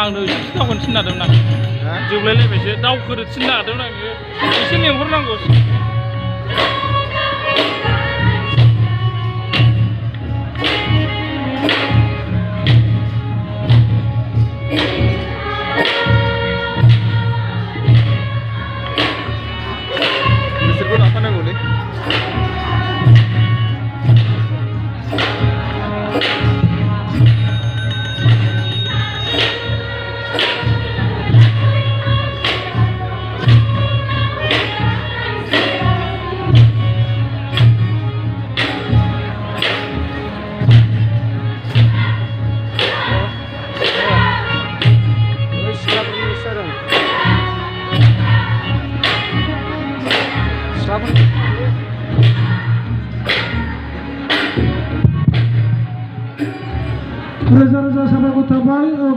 आंनो एसे दावखोनो थिननो नागिरदोंमोन आं जोबलायलायबायसो दावखोनो थिननो नागिरदोंमोन आङो एसे लेंहरनांगौ बिसोरखौ लाफानांगौलै Roza sahabat kota baik